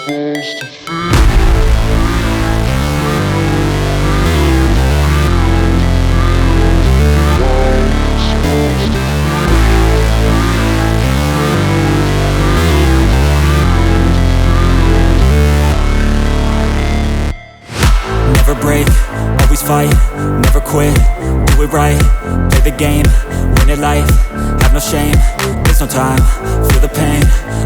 Never break, always fight, never quit, do it right, play the game, win it life, have no shame, there's no time, feel the pain,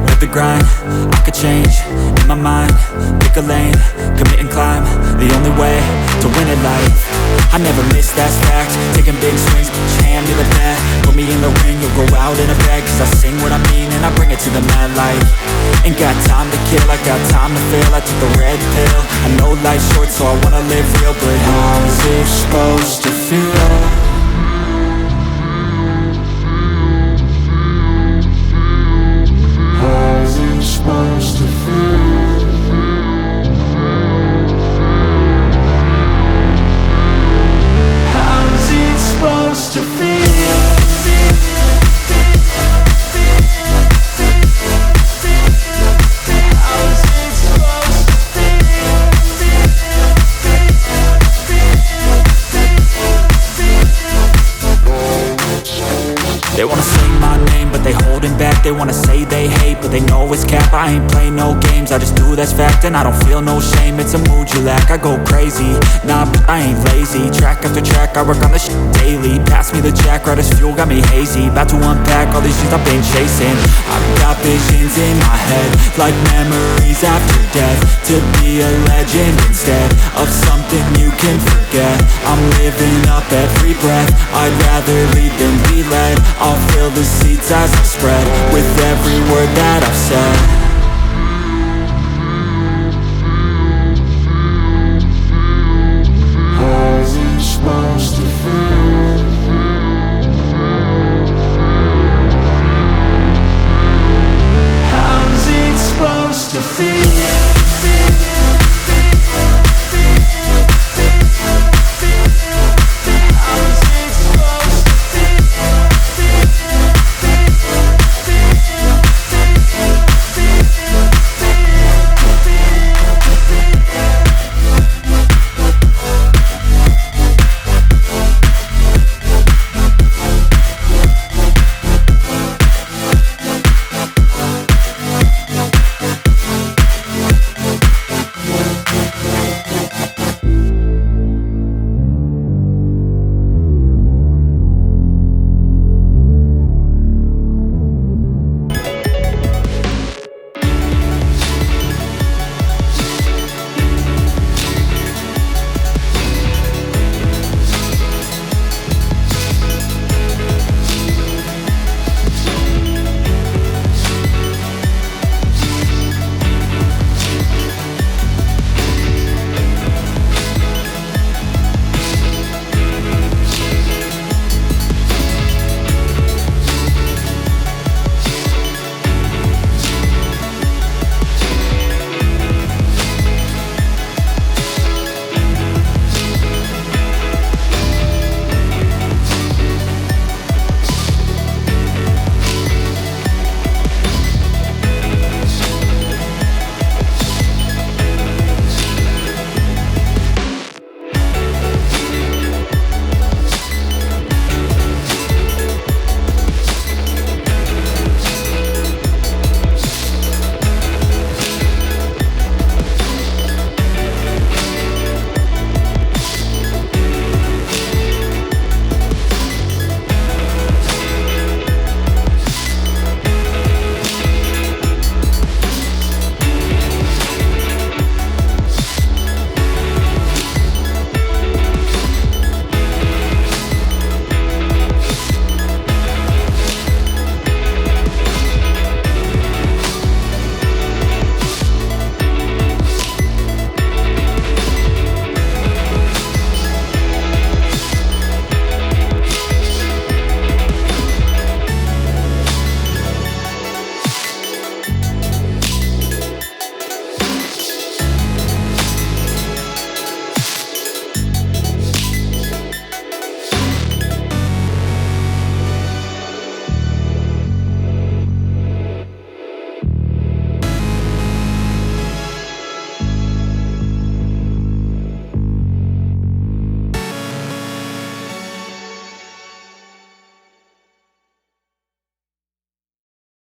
live the grind, I could change, in my mind, pick a lane, commit and climb, the only way to win it life. I never miss, that's fact, taking big swings, hand me the bat, put me in the ring, you'll go out in a bag, cause I sing what I mean and I bring it to the mad light. Ain't got time to kill, I got time to feel, I took the red pill, I know life's short so I wanna live real, but how's it supposed to feel? How's it supposed to feel? How's it supposed to feel? They wanna say my name, but they holding back. They wanna say they hate, but they know it's cap. I ain't play no games, I just do that's fact. And I don't feel no shame, it's a mood you lack. I go crazy, nah, but I ain't lazy. Track after track, I work on this shit daily. Pass me the jack, right as fuel, got me hazy. About to unpack all these things I've been chasing. I've got visions in my head, like memories after death. To be a legend instead of something you can forget. I'm living up every breath, I'd rather lead than be led. I'll fill the seats as I spread with every word that I've said.